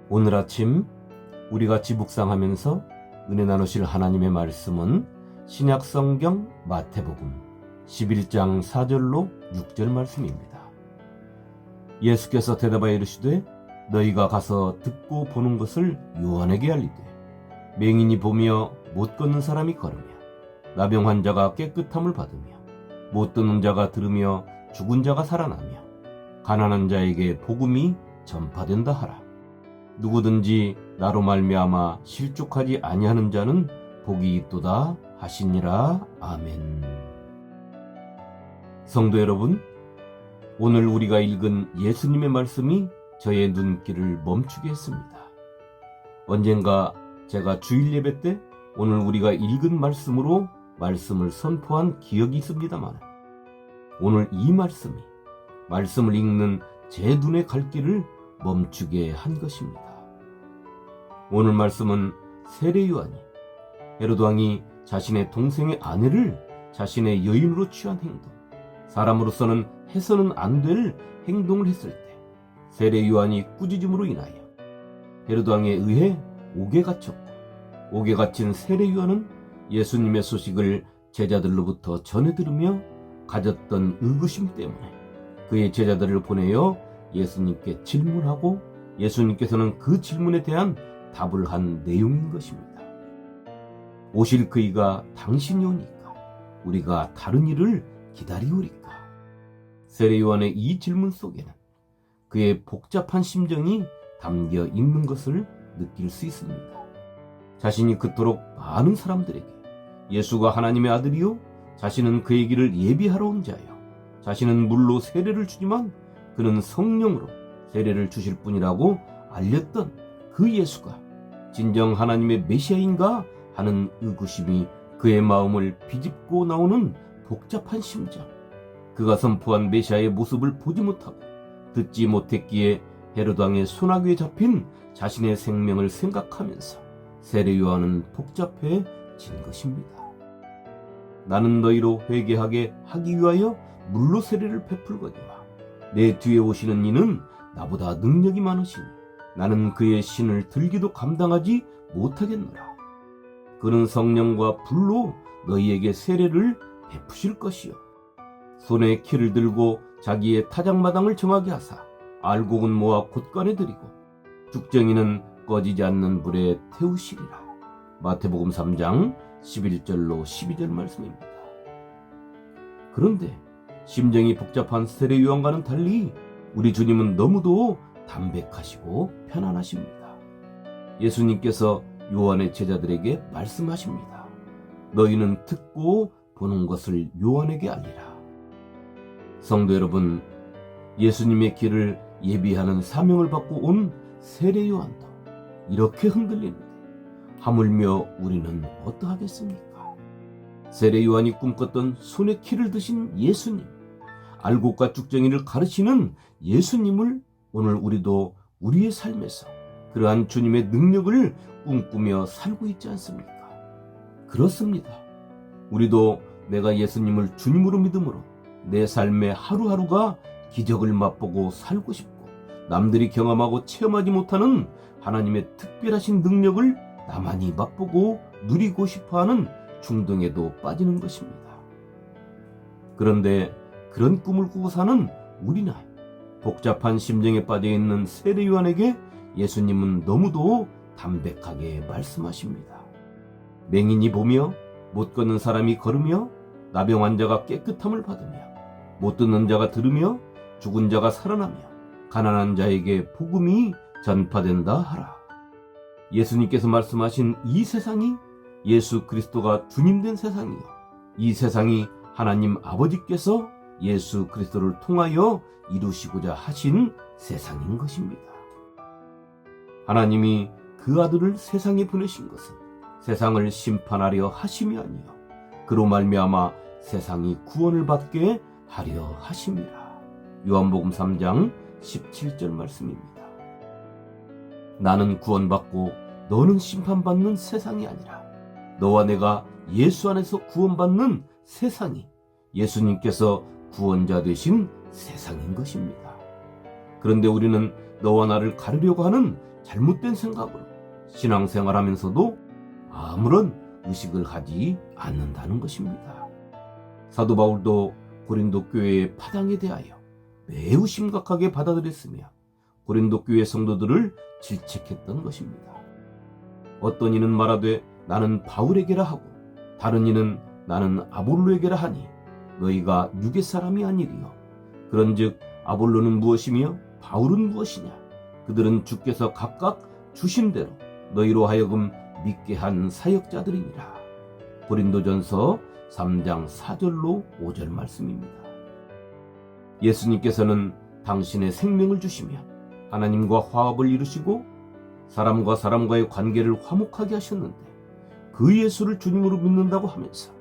오늘 아침 우리 같이 묵상하면서 은혜 나누실 하나님의 말씀은 신약 성경 마태복음 11장 4절로 6절 말씀입니다. 예수께서 대답하여 이르시되 너희가 가서 듣고 보는 것을 요한에게 알리되 맹인이 보며 못 걷는 사람이 걸으며 나병 환자가 깨끗함을 받으며 못 듣는 자가 들으며 죽은 자가 살아나며 가난한 자에게 복음이 전파된다 하라. 누구든지 나로 말미암아 실족하지 아니하는 자는 복이 있도다 하시니라. 아멘. 성도 여러분, 오늘 우리가 읽은 예수님의 말씀이 저의 눈길을 멈추게 했습니다. 언젠가 제가 주일 예배 때 오늘 우리가 읽은 말씀으로 말씀을 선포한 기억이 있습니다만 오늘 이 말씀을 읽는 제 눈의 갈 길을 멈추게 한 것입니다. 오늘 말씀은 세례 요한이 헤로드 왕이 자신의 동생의 아내를 자신의 여인으로 취한 행동, 사람으로서는 해서는 안 될 행동을 했을 때 세례 요한이 꾸짖음으로 인하여 헤로드 왕에 의해 옥에 갇혔고, 옥에 갇힌 세례 요한은 예수님의 소식을 제자들로부터 전해 들으며 가졌던 의구심 때문에 그의 제자들을 보내어 예수님께 질문하고 예수님께서는 그 질문에 대한 답을 한 내용인 것입니다. 오실 그이가 당신이 오니까 우리가 다른 일을 기다리오리까? 세례 요한의 이 질문 속에는 그의 복잡한 심정이 담겨 있는 것을 느낄 수 있습니다. 자신이 그토록 많은 사람들에게 예수가 하나님의 아들이요 자신은 그의 길을 예비하러 온 자요 자신은 물로 세례를 주지만 그는 성령으로 세례를 주실 뿐이라고 알렸던 그 예수가 진정 하나님의 메시아인가 하는 의구심이 그의 마음을 비집고 나오는 복잡한 심정, 그가 선포한 메시아의 모습을 보지 못하고 듣지 못했기에 헤로드 왕의 손아귀에 잡힌 자신의 생명을 생각하면서 세례 요한은 복잡해진 것입니다. 나는 너희로 회개하게 하기 위하여 물로 세례를 베풀거니와 내 뒤에 오시는 이는 나보다 능력이 많으시니 나는 그의 신을 들기도 감당하지 못하겠노라. 그는 성령과 불로 너희에게 세례를 베푸실 것이요 손에 키를 들고 자기의 타작마당을 정하게 하사 알곡은 모아 곳간에 들이고 죽정이는 꺼지지 않는 불에 태우시리라. 마태복음 3장 11절로 12절 말씀입니다. 그런데 심정이 복잡한 세례 요한과는 달리 우리 주님은 너무도 담백하시고 편안하십니다. 예수님께서 요한의 제자들에게 말씀하십니다. 너희는 듣고 보는 것을 요한에게 알리라. 성도 여러분, 예수님의 길을 예비하는 사명을 받고 온 세례 요한도 이렇게 흔들리는데 하물며 우리는 어떠하겠습니까? 세례 요한이 꿈꿨던 손에 키를 드신 예수님, 알곡과 죽정이를 가르치는 예수님을 오늘 우리도 우리의 삶에서 그러한 주님의 능력을 꿈꾸며 살고 있지 않습니까? 그렇습니다. 우리도 내가 예수님을 주님으로 믿음으로 내 삶의 하루하루가 기적을 맛보고 살고 싶고 남들이 경험하고 체험하지 못하는 하나님의 특별하신 능력을 나만이 맛보고 누리고 싶어하는 충동에도 빠지는 것입니다. 그런데 그런 꿈을 꾸고 사는 우리나 복잡한 심정에 빠져있는 세례 요한에게 예수님은 너무도 담백하게 말씀하십니다. 맹인이 보며 못 걷는 사람이 걸으며 나병 환자가 깨끗함을 받으며 못 듣는 자가 들으며 죽은 자가 살아나며 가난한 자에게 복음이 전파된다 하라. 예수님께서 말씀하신 이 세상이 예수 그리스도가 주님된 세상이요 이 세상이 하나님 아버지께서 예수 그리스도를 통하여 이루시고자 하신 세상인 것입니다. 하나님이 그 아들을 세상에 보내신 것은 세상을 심판하려 하심이 아니요 그로 말미암아 세상이 구원을 받게 하려 하심이라. 요한복음 3장 17절 말씀입니다. 나는 구원받고 너는 심판받는 세상이 아니라 너와 내가 예수 안에서 구원받는 세상이 예수님께서 구원자 되신 세상인 것입니다. 그런데 우리는 너와 나를 가르려고 하는 잘못된 생각으로 신앙생활하면서도 아무런 의식을 하지 않는다는 것입니다. 사도 바울도 고린도 교회의 파당에 대하여 매우 심각하게 받아들였으며 고린도 교회 성도들을 질책했던 것입니다. 어떤 이는 말하되 나는 바울에게라 하고 다른 이는 나는 아볼로에게라 하니 너희가 육의 사람이 아니리요. 그런즉 아볼로는 무엇이며 바울은 무엇이냐? 그들은 주께서 각각 주신 대로 너희로 하여금 믿게 한 사역자들이니라. 고린도전서 3장 4절로 5절 말씀입니다. 예수님께서는 당신의 생명을 주시며 하나님과 화합을 이루시고 사람과 사람과의 관계를 화목하게 하셨는데 그 예수를 주님으로 믿는다고 하면서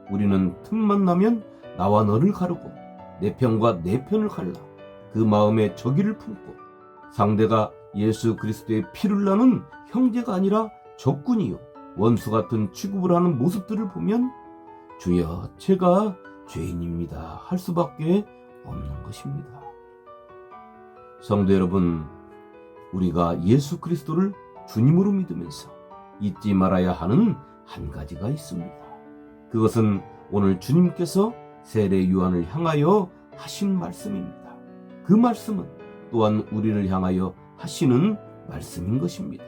우리는 틈만 나면 나와 너를 가르고 내 편과 내 편을 갈라 그 마음에 저기를 품고 상대가 예수 그리스도의 피를 나는 형제가 아니라 적군이요 원수 같은 취급을 하는 모습들을 보면 주여 제가 죄인입니다 할 수밖에 없는 것입니다. 성도 여러분, 우리가 예수 그리스도를 주님으로 믿으면서 잊지 말아야 하는 한 가지가 있습니다. 그것은 오늘 주님께서 세례 요한을 향하여 하신 말씀입니다. 그 말씀은 또한 우리를 향하여 하시는 말씀인 것입니다.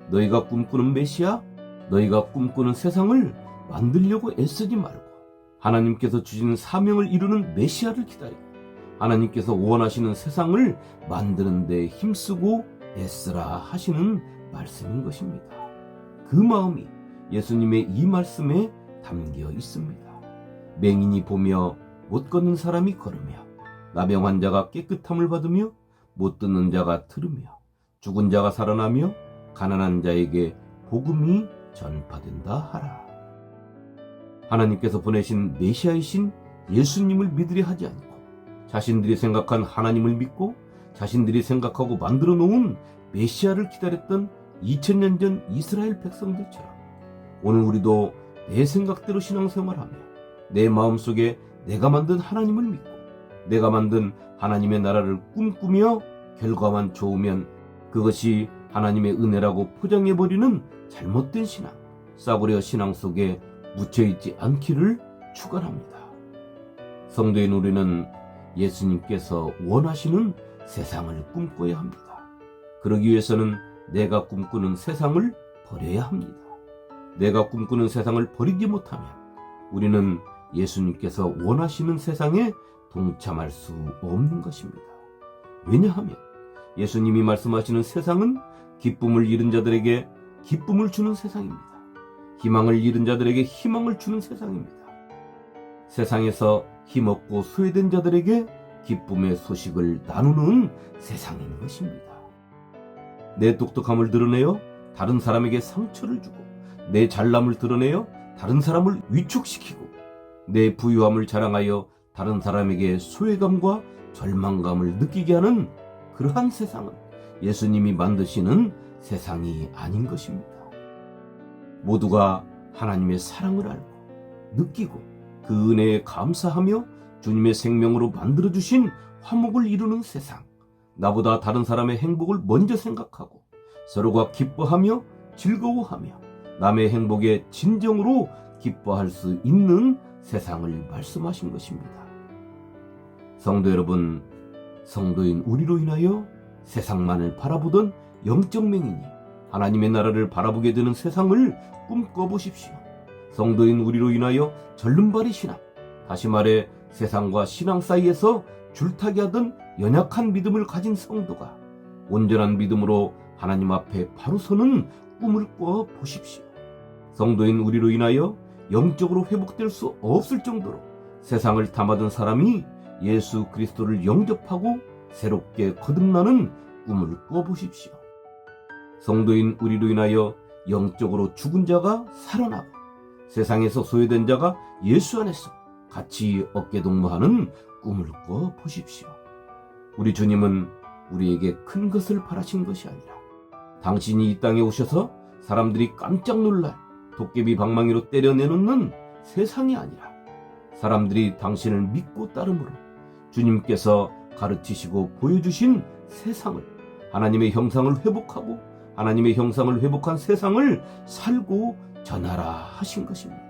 너희가 꿈꾸는 메시아, 너희가 꿈꾸는 세상을 만들려고 애쓰지 말고 하나님께서 주신 사명을 이루는 메시아를 기다리고 하나님께서 원하시는 세상을 만드는 데 힘쓰고 애쓰라 하시는 말씀인 것입니다. 그 마음이 예수님의 이 말씀에 담겨 있습니다. 맹인이 보며 못 걷는 사람이 걸으며 나병 환자가 깨끗함을 받으며 못 듣는 자가 들으며 죽은 자가 살아나며 가난한 자에게 복음이 전파된다 하라. 하나님께서 보내신 메시아이신 예수님을 믿으려 하지 않고 자신들이 생각한 하나님을 믿고 자신들이 생각하고 만들어 놓은 메시아를 기다렸던 2000년 전 이스라엘 백성들처럼 오늘 우리도 내 생각대로 신앙생활하며 내 마음속에 내가 만든 하나님을 믿고 내가 만든 하나님의 나라를 꿈꾸며 결과만 좋으면 그것이 하나님의 은혜라고 포장해버리는 잘못된 신앙, 싸구려 신앙 속에 묻혀있지 않기를 축원합니다. 성도인 우리는 예수님께서 원하시는 세상을 꿈꿔야 합니다. 그러기 위해서는 내가 꿈꾸는 세상을 버려야 합니다. 내가 꿈꾸는 세상을 버리지 못하면 우리는 예수님께서 원하시는 세상에 동참할 수 없는 것입니다. 왜냐하면 예수님이 말씀하시는 세상은 기쁨을 잃은 자들에게 기쁨을 주는 세상입니다. 희망을 잃은 자들에게 희망을 주는 세상입니다. 세상에서 힘없고 소외된 자들에게 기쁨의 소식을 나누는 세상인 것입니다. 내 똑똑함을 드러내어 다른 사람에게 상처를 주고 내 잘남을 드러내어 다른 사람을 위축시키고 내 부유함을 자랑하여 다른 사람에게 소외감과 절망감을 느끼게 하는 그러한 세상은 예수님이 만드시는 세상이 아닌 것입니다. 모두가 하나님의 사랑을 알고 느끼고 그 은혜에 감사하며 주님의 생명으로 만들어주신 화목을 이루는 세상, 나보다 다른 사람의 행복을 먼저 생각하고 서로가 기뻐하며 즐거워하며 남의 행복에 진정으로 기뻐할 수 있는 세상을 말씀하신 것입니다. 성도 여러분, 성도인 우리로 인하여 세상만을 바라보던 영적 맹인이 하나님의 나라를 바라보게 되는 세상을 꿈꿔보십시오. 성도인 우리로 인하여 절름발이 신앙, 다시 말해 세상과 신앙 사이에서 줄타기 하던 연약한 믿음을 가진 성도가 온전한 믿음으로 하나님 앞에 바로 서는 꿈을 꿔 보십시오. 성도인 우리로 인하여 영적으로 회복될 수 없을 정도로 세상을 담아둔 사람이 예수 그리스도를 영접하고 새롭게 거듭나는 꿈을 꿔 보십시오. 성도인 우리로 인하여 영적으로 죽은 자가 살아나고 세상에서 소외된 자가 예수 안에서 같이 어깨동무하는 꿈을 꿔 보십시오. 우리 주님은 우리에게 큰 것을 바라신 것이 아니라 당신이 이 땅에 오셔서 사람들이 깜짝 놀랄 도깨비 방망이로 때려 내놓는 세상이 아니라 사람들이 당신을 믿고 따름으로 주님께서 가르치시고 보여주신 세상을, 하나님의 형상을 회복하고 하나님의 형상을 회복한 세상을 살고 전하라 하신 것입니다.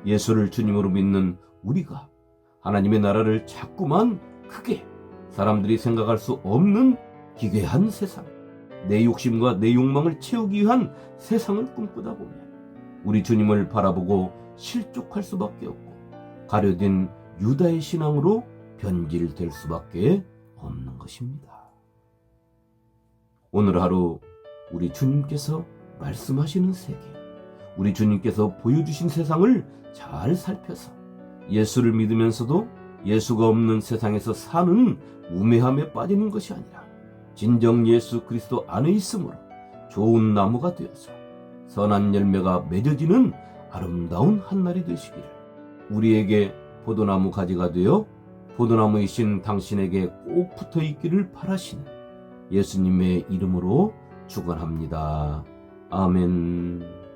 예수를 주님으로 믿는 우리가 하나님의 나라를 자꾸만 크게, 사람들이 생각할 수 없는 기괴한 세상, 내 욕심과 내 욕망을 채우기 위한 세상을 꿈꾸다 보면 우리 주님을 바라보고 실족할 수밖에 없고 가려진 유다의 신앙으로 변질될 수밖에 없는 것입니다. 오늘 하루 우리 주님께서 말씀하시는 세계, 우리 주님께서 보여주신 세상을 잘 살펴서 예수를 믿으면서도 예수가 없는 세상에서 사는 우매함에 빠지는 것이 아니라 진정 예수 그리스도 안에 있으므로 좋은 나무가 되어서 선한 열매가 맺어지는 아름다운 한날이 되시기를, 우리에게 포도나무 가지가 되어 포도나무이신 당신에게 꼭 붙어 있기를 바라시는 예수님의 이름으로 축원합니다. 아멘.